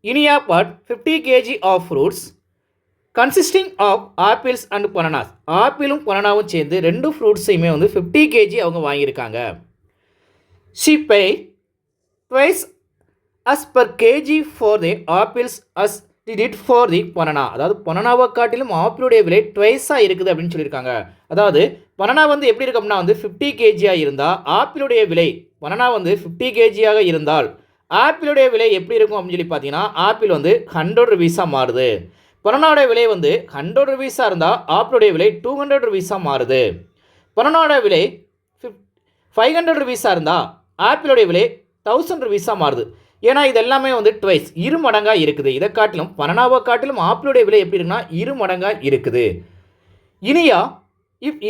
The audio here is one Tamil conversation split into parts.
Inia bought 50 kg of fruits consisting of apples and bananas. ஆப்பிளும் பனானாவும் சேர்ந்து ரெண்டு ஃப்ரூட்ஸையுமே வந்து 50 kg அவங்க வாங்கியிருக்காங்க. She paid twice as per kg for the apples as did for the banana. அதாவது பனானாவை காட்டிலும் ஆப்பிளுடைய விலை ட்வைஸாக இருக்குது அப்படின்னு சொல்லியிருக்காங்க. அதாவது பனானா வந்து எப்படி இருக்கு அப்படின்னா வந்து 50 kg இருந்தால் ஆப்பிளுடைய விலை பனானா வந்து 50 kg இருந்தால் ஆப்பிளுடைய விலை எப்படி இருக்கும் அப்படின்னு சொல்லி பார்த்தீங்கன்னா ஆப்பிள் வந்து 100 rupees மாறுது. பனானாவோட விலை வந்து 100 rupees இருந்தால் ஆப்பிளுடைய விலை 200 rupees மாறுது. பனானாவோட விலை 500 rupees இருந்தால் ஆப்பிளுடைய விலை 1000 rupees மாறுது. ஏன்னா இது எல்லாமே வந்து ட்வைஸ் இரு மடங்காக இருக்குது. இதை காட்டிலும் பனானாவை காட்டிலும் ஆப்பிளுடைய விலை எப்படி இருக்குன்னா இரு மடங்காக இருக்குது.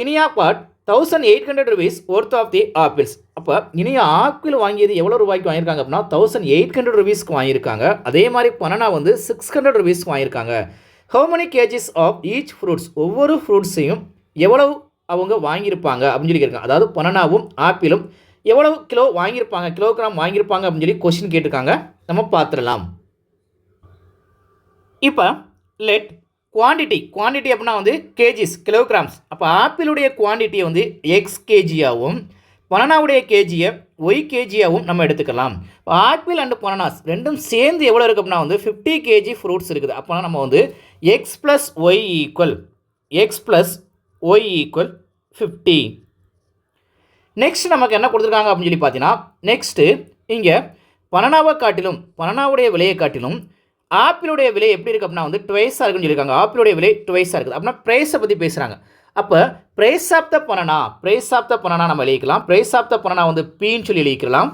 Iniya bought 1800 rupees worth of the apples. அப்போ இனியா ஆப்பிள் வாங்கியது எவ்வளோ ரூபாய்க்கு வாங்கியிருக்காங்க அப்படின்னா 1800 rupeesக்கு வாங்கியிருக்காங்க. அதே மாதிரி பனானா வந்து 600 rupeesக்கு வாங்கியிருக்காங்க. How many KGs of each fruits, ஒவ்வொரு ஃப்ரூட்ஸையும் எவ்வளவு அவங்க வாங்கியிருப்பாங்க அப்படின்னு சொல்லி கேட்குறாங்க. அதாவது பனானாவும் ஆப்பிளும் எவ்வளவு கிலோ வாங்கியிருப்பாங்க, கிலோகிராம் வாங்கியிருப்பாங்க அப்படின்னு சொல்லி கொஸ்டின் கேட்டிருக்காங்க. நம்ம பார்த்துடலாம். இப்போ லெட் குவான்டிட்டி அப்படின்னா வந்து கேஜிஸ் கிலோகிராம்ஸ். அப்போ ஆப்பிளுடைய குவான்டிட்டியை வந்து எக்ஸ் கேஜியாகவும் பனானாவுடைய கேஜியை ஒய் கேஜியாகவும் நம்ம எடுத்துக்கலாம். இப்போ ஆப்பிள் அண்டு பனானாஸ் ரெண்டும் சேர்ந்து எவ்வளோ இருக்குது அப்படின்னா வந்து 50 kg ஃப்ரூட்ஸ் இருக்குது. அப்போனா நம்ம வந்து X plus Y equal 50. Next நமக்கு என்ன கொடுத்துருக்காங்க அப்படின்னு சொல்லி பார்த்தீங்கன்னா நெக்ஸ்ட்டு இங்கே பனானாவுடைய விலையை காட்டிலும் ஆப்பிளுடைய விலை எப்படி இருக்குது அப்படின்னா வந்து ட்வைஸாக இருக்குன்னு சொல்லியிருக்காங்க. ஆப்பிளுடைய விலை ட்வைஸாக இருக்குது அப்படின்னா ப்ரைஸை பற்றி பேசுகிறாங்க. அப்போ ப்ரைஸ் ஆஃப் த பனானா நம்ம எழுதிக்கலாம். ப்ரைஸ் ஆஃப் த பனானா வந்து பீன்னு சொல்லி எழுதிக்கலாம்.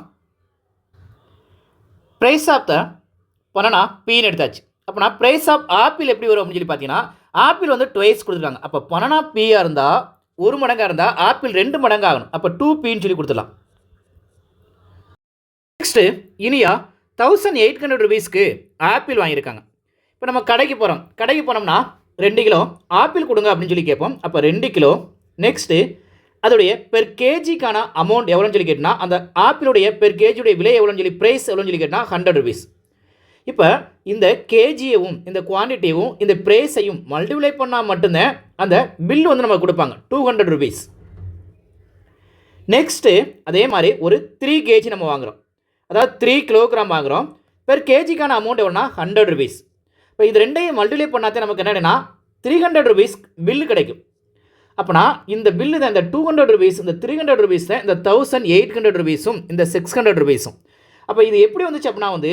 ப்ரைஸ் ஆஃப் த பனானா பீன்னு எடுத்தாச்சு. அப்போனா ப்ரைஸ் ஆஃப் ஆப்பிள் எப்படி வரும் அப்படின்னு சொல்லி பார்த்தீங்கன்னா ஆப்பிள் வந்து ட்வைஸ் கொடுத்துருக்காங்க. அப்போ பனானா பீயாக இருந்தால் ஒரு மடங்காக இருந்தால் ஆப்பிள் 2 மடங்கு ஆகணும். அப்போ 2Pன்னு சொல்லி கொடுத்துடலாம். நெக்ஸ்ட்டு இனியா 1800 rupeesக்கு ஆப்பிள் வாங்கியிருக்காங்க. இப்போ நம்ம கடைக்கு போனோம்னா 2 கிலோ ஆப்பிள் கொடுங்க அப்படின்னு சொல்லி கேட்போம். அப்போ 2 கிலோ. நெக்ஸ்ட்டு அதோடைய பெர் கேஜிக்கான அமௌண்ட் எவ்வளோன்னு சொல்லி கேட்டால் அந்த ஆப்பிளுடைய பெர் கேஜியுடைய விலை எவ்வளோன்னு சொல்லி ப்ரைஸ் எவ்வளோன்னு சொல்லி கேட்டால் 100 rupees. இப்போ இந்த கேஜியவும் இந்த குவான்டிட்டியும் இந்த ப்ரைஸையும் மல்டிப்ளை பண்ணால் மட்டும்தான் அந்த பில் வந்து நம்ம கொடுப்பாங்க 200 rupees. நெக்ஸ்ட்டு அதே மாதிரி ஒரு 3 kg நம்ம வாங்குகிறோம். அதாவது 3 கிலோகிராம் வாங்குகிறோம். பெர் கேஜிக்கான அமௌண்ட் எவ்வளோனா 100 rupees. இப்போ இது ரெண்டையும் மல்டிப்ளை பண்ணாதே நமக்கு என்னன்னா 300 rupees பில்லு கிடைக்கும். அப்போனா இந்த பில்லு தான் இந்த 200 rupees இந்த 300 rupees தான் இந்த 1800 rupeesம் இந்த 600 rupeesம். அப்போ இது எப்படி வந்துச்சு அப்படின்னா வந்து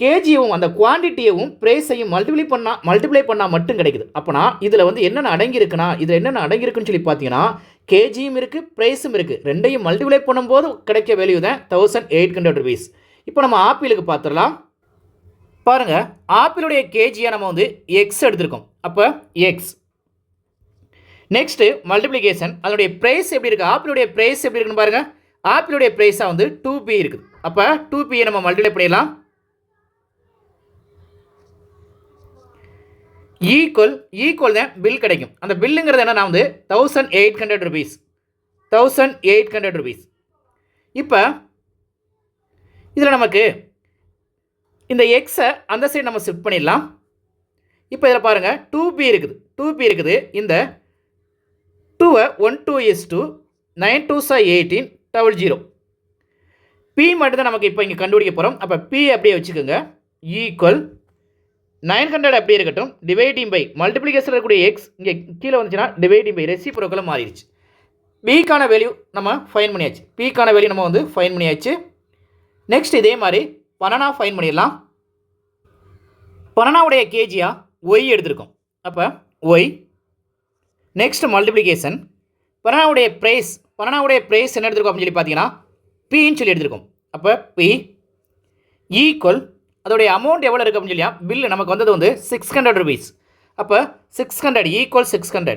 கேஜியும் அந்த குவான்டிட்டியவும் ப்ரைஸையும் மல்டிப்ளை பண்ணால் மட்டும் கிடைக்குது. அப்போனா இதில் வந்து என்னென்ன அடங்கியிருக்குன்னு சொல்லி பார்த்தீங்கன்னா கேஜியும் இருக்குது ப்ரைஸும் இருக்குது. ரெண்டையும் மல்டிப்ளை பண்ணும்போது கிடைக்க வேல்யூ தான் 1800 rupees. இப்போ நம்ம ஆப்பிளுக்கு பார்த்துடலாம். பாருங்கள் ஆப்பிளுடைய கேஜியாக நம்ம வந்து எக்ஸ் எடுத்திருக்கோம். அப்போ எக்ஸ். நெக்ஸ்ட்டு மல்டிப்ளிகேஷன் அதனுடைய ப்ரைஸ் எப்படி இருக்குது, ஆப்பிளுடைய ப்ரைஸ் எப்படி இருக்குன்னு பாருங்கள். ஆப்பிளுடைய ப்ரைஸாக வந்து 2P இருக்குது. அப்போ 2Pயை நம்ம மல்டிப்ளை பண்ணிடலாம். ஈக்குவல் தான் பில் கிடைக்கும். அந்த பில்லுங்கிறது என்ன வந்து 1800 rupees. இப்போ இதில் நமக்கு இந்த எக்ஸை அந்த சைடு நம்ம ஷிஃப்ட் பண்ணிடலாம். இப்போ இதில் பாருங்கள் 2P இருக்குது. இந்த 2வை 1 2 is 2 9 2s 18 00. P மட்டும் தான் நமக்கு இப்போ இங்கே கண்டுபிடிக்க போகிறோம். அப்போ P அப்படியே வச்சுக்கோங்க. ஈக்குவல் 900 அப்படியே இருக்கட்டும். டிவைடிங் பை மல்டிப்ளிகேஷன் இருக்கக்கூடிய எக்ஸ் இங்கே கீழே வந்துச்சுன்னா டிவைடிங் பை ரெசிப்ரோக்கலாக மாறிடுச்சு. பிக்கான வேல்யூ நம்ம ஃபைன் பண்ணியாச்சு. பிக்கான வேல்யூ நம்ம வந்து ஃபைன் பண்ணியாச்சு. நெக்ஸ்ட் இதே மாதிரி பனானா ஃபைன் பண்ணிடலாம். பனானாவுடைய கேஜியாக ஒய் எடுத்திருக்கோம். அப்போ ஒய். நெக்ஸ்ட் மல்டிப்ளிகேஷன் பனானாவுடைய ப்ரைஸ் என்ன எடுத்திருக்கோம் அப்படின்னு சொல்லி பார்த்தீங்கன்னா பின்னு சொல்லி எடுத்திருக்கோம். அப்போ பி ஈக்குவல் அதோடைய அமௌண்ட் எவ்வளோ இருக்குது அப்படின்னு சொல்லியா பில்லு நமக்கு வந்தது வந்து 600 rupees. அப்போ 600 ஈக்குவல் 600.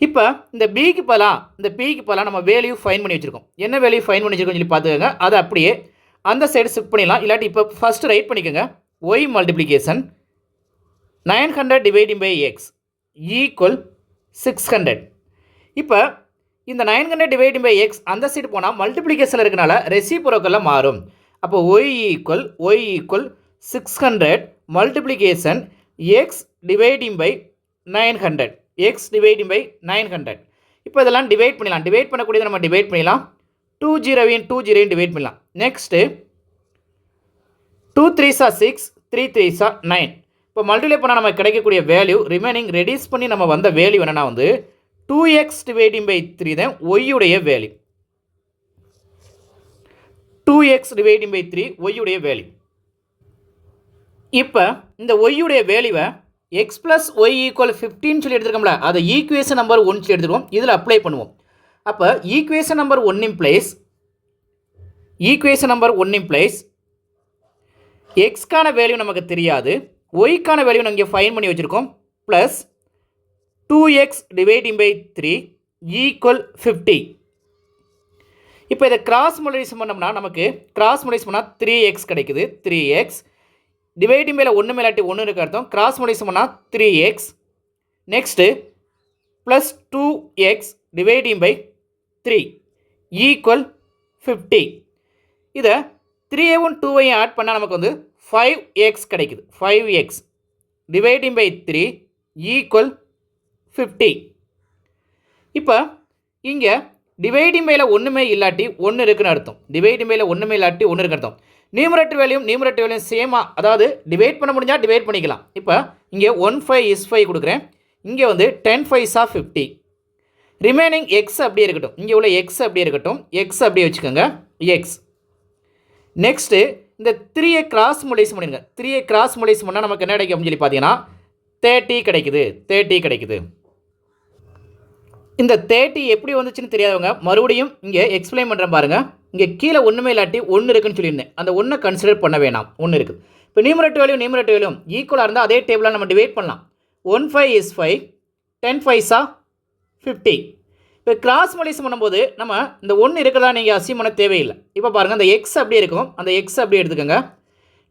இப்போ இந்த பிக்கு பதிலாக நம்ம வேல்யூ ஃபைன் பண்ணி வச்சுருக்கோம். என்ன வேல்யூ ஃபைன் பண்ணி வச்சுருக்கோம்னு சொல்லி பார்த்துக்கோங்க. அதை அப்படியே அந்த சைடு ஷிஃப்ட் பண்ணிடலாம். இல்லாட்டி இப்போ ஃபஸ்ட்டு ரைட் பண்ணிக்கோங்க. Y multiplication 900 dividing by X equal 600. இப்போ இந்த 900 டிவைடிங் பை எக்ஸ் அந்த சைடு போனால் மல்டிப்ளிகேஷனில் இருக்கனால ரெசிப்ரோக்கலில் மாறும். அப்போ Y equal 600 multiplication x dividing by 900 x dividing by 900. இப்போ இதெல்லாம் டிவைட் பண்ணிடலாம். டிவைட் பண்ணக்கூடியதை நம்ம டிவைட் பண்ணிடலாம். 2 0 டிவைட் பண்ணலாம். Next 2 3s are 6 3 3s are 9. இப்போ மல்டிப்ளை பண்ணால் நமக்கு கிடைக்கக்கூடிய வேல்யூ ரிமைனிங் ரெடியூஸ் பண்ணி நம்ம வந்த வேல்யூ என்னன்னா வந்து 2x டிவைடிங் பை 3 தான் ஒய்யுடைய வேல்யூ. 2x டிவைடிங் பை 3 ஒய்யுடைய வேல்யூ. இப்போ இந்த ஒய்யுடைய வேல்யூவை எக்ஸ் ப்ளஸ் ஒய் ஈக்குவல் 15 சொல்லி எடுத்துருக்கோம்ல, அதை ஈக்குவேஷன் நம்பர் 1 சொல்லி எடுத்துருவோம். இதில் அப்ளை பண்ணுவோம். அப்போ ஈக்குவேஷன் நம்பர் 1 இம்ப்ளைஸ் எக்ஸ்க்கான வேல்யூ நமக்கு தெரியாது, ஒய்க்கான வேல்யூ நம்ம இங்கே ஃபைன் பண்ணி வச்சுருக்கோம். Plus 2x dividing by 3 equal 50. இப்போ இதை கிராஸ் மல்டிப்ளிகேஷன் பண்ணோம்னா நமக்கு கிராஸ் மல்டிப்ளிகேஷன் பண்ணால் 3x கிடைக்குது. 3x டிவைடிங் மேலே ஒன்று மேலாட்டி ஒன்று இருக்க அர்த்தம். கிராஸ் மல்டிப்ளிகேஷன் பண்ணால் 3x. Next plus 2x dividing by 3 equal 50. இதை 3ஐயும் 2ஐயும் ஆட் பண்ணால் நமக்கு வந்து 5x கிடைக்குது. 5x dividing by 3 equal 50. இப்போ இங்கே டிவைடிங் மேலே ஒன்றுமே இல்லாட்டி ஒன்று இருக்குன்னு அர்த்தம். டிவைடிங் மேலே ஒன்றுமே இல்லாட்டி ஒன்று இருக்குன்னு அர்த்தம். நியூமரேட்டர் வேல்யூம் சேமாக, அதாவது டிவைட் பண்ண முடிஞ்சால் டிவைட் பண்ணிக்கலாம். இப்போ இங்கே 1 5 is 5 கொடுக்குறேன். இங்கே வந்து 10 5s are 50. ரிமைனிங் எக்ஸ் அப்படியே இருக்கட்டும். இங்கே உள்ள எக்ஸ் அப்படியே இருக்கட்டும். எக்ஸ் அப்படியே வச்சுக்கோங்க. எக்ஸ். நெக்ஸ்ட்டு இந்த 3ஐ கிராஸ் மல்டிப்ளிகேஷன் பண்ணிடுங்க. 3ஐ கிராஸ் மல்டிப்ளிகேஷன் பண்ணால் நமக்கு என்ன கிடைக்கும் அப்படின்னு சொல்லி பார்த்தீங்கன்னா 30 கிடைக்குது. 30 கிடைக்குது. இந்த 30 எப்படி வந்துச்சுன்னு தெரியாதவங்க மறுபடியும் இங்கே எக்ஸ்பிளைன் பண்ணுறேன் பாருங்கள். இங்கே கீழே ஒன்றுமே இல்லாட்டி ஒன்று இருக்குன்னு சொல்லியிருந்தேன். அந்த ஒன்றை கன்சிடர் பண்ண வேணாம். ஒன்று இருக்குது. இப்போ நியூமரேட்டர் வேல்யூ ஈக்குவலாக இருந்தால் அதே டேபிளாக நம்ம டிவைட் பண்ணலாம். 1 5 is 5 10 5s are 50. இப்போ கிராஸ் மல்டிப்ளிகேஷன் பண்ணும்போது நம்ம இந்த ஒன்று இருக்கிறதா நீங்கள் அசியூம் பண்ண தேவையில்லை. இப்போ பாருங்கள் அந்த எக்ஸ் அப்படியே இருக்கும். அந்த எக்ஸ் அப்படியே எடுத்துக்கோங்க.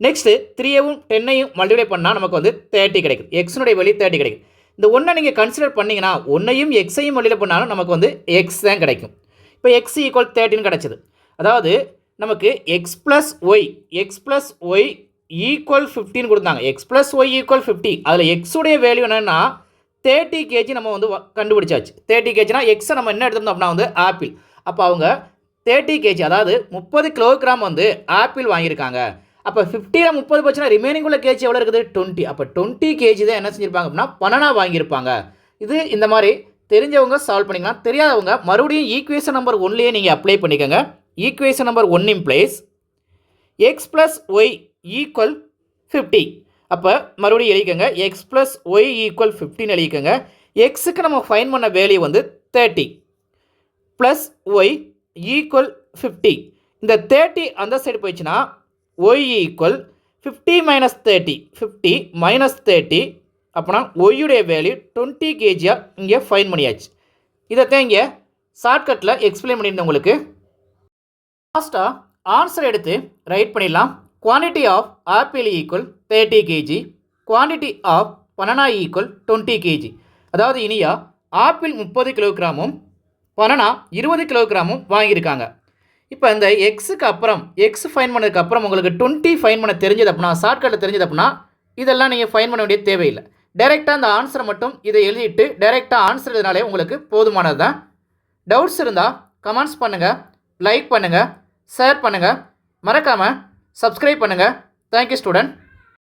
நெக்ஸ்ட்டு 3ஐயும் 10ஐயும் மல்டிப்ளை பண்ணால் நமக்கு வந்து 30 கிடைக்குது. எக்ஸினுடைய வேல்யூ 30 கிடைக்குது. இந்த ஒன்றை நீங்கள் கன்சிடர் பண்ணிங்கன்னா ஒன்றையும் எக்ஸையும் மல்டிப்ளை பண்ணாலும் நமக்கு வந்து எக்ஸ் தான் கிடைக்கும். இப்போ எக்ஸ் ஈக்குவல் 30 கிடச்சிது. அதாவது நமக்கு எக்ஸ் ப்ளஸ் ஒய் ஈக்குவல் 15 கொடுத்தாங்க. X plus Y equal 50. அதில் எக்ஸுடைய வேல்யூ என்னென்னா 30 kg நம்ம வந்து கண்டுபிடிச்சாச்சு. 30 kgனா எக்ஸை நம்ம என்ன எடுத்திருந்தோம் அப்படின்னா வந்து ஆப்பிள். அப்போ அவங்க 30 kg அதாவது 30 கிலோகிராம் வந்து ஆப்பிள் வாங்கியிருக்காங்க. அப்போ 50ல் 30 போச்சுன்னா ரிமைனிங் உள்ள கேஜி எவ்வளோ இருக்குது 20. அப்போ 20 kg தான் என்ன செஞ்சுருப்பாங்க அப்படின்னா பனானா வாங்கியிருப்பாங்க. இது இந்த மாதிரி தெரிஞ்சவங்க சால்வ் பண்ணிக்கலாம். தெரியாதவங்க மறுபடியும் ஈக்குவேஷன் நம்பர் 1லேயே நீங்கள் அப்ளை பண்ணிக்கோங்க. Equation number 1 implies X plus Y equal 50. அப்போ மறுபடியும் எழுதிக்கோங்க. எக்ஸ் ப்ளஸ் ஒய் ஈக்குவல் 15 எழுதிக்கோங்க. எக்ஸுக்கு நம்ம ஃபைன் பண்ண வேல்யூ வந்து 30 ப்ளஸ் ஒய் ஈக்குவல் 50. இந்த 30 அந்த சைடு போயிடுச்சுன்னா ஒய் ஈக்குவல் 50 மைனஸ் 30 50 மைனஸ் 30. அப்போனா ஒய்யுடைய வேல்யூ 20 kg இங்கே ஃபைன் பண்ணியாச்சு. இதைத்தான் இங்கே ஷார்ட்கட்டில் எக்ஸ்பிளைன் பண்ணியிருந்தேன் உங்களுக்கு. லாஸ்ட்டாக ஆன்சர் எடுத்து ரைட் பண்ணிடலாம். Quantity of apple equal 30 kg, quantity of banana equal 20 kg. அதாவது இனியா ஆப்பிள் 30 கிலோகிராமும் பனானா 20 கிலோகிராமும் வாங்கியிருக்காங்க. இப்போ இந்த எக்ஸுக்கு அப்புறம் எக்ஸ் ஃபைன் பண்ணதுக்கப்புறம் உங்களுக்கு 20 ஃபைன் பண்ண தெரிஞ்சது அப்படின்னா ஷார்ட்கட்டில் தெரிஞ்சது அப்படின்னா இதெல்லாம் நீங்கள் ஃபைன் பண்ண வேண்டிய தேவையில்லை. டைரெக்டாக அந்த ஆன்சரை மட்டும் இதை எழுதிட்டு டைரெக்டாக ஆன்சர் எழுதினாலே உங்களுக்கு போதுமானது தான். டவுட்ஸ் இருந்தால் கமெண்ட்ஸ் பண்ணுங்கள், லைக் பண்ணுங்கள், ஷேர் பண்ணுங்கள், மறக்காமல் சப்ஸ்கிரைப் பண்ணுங்கள். Thank you student.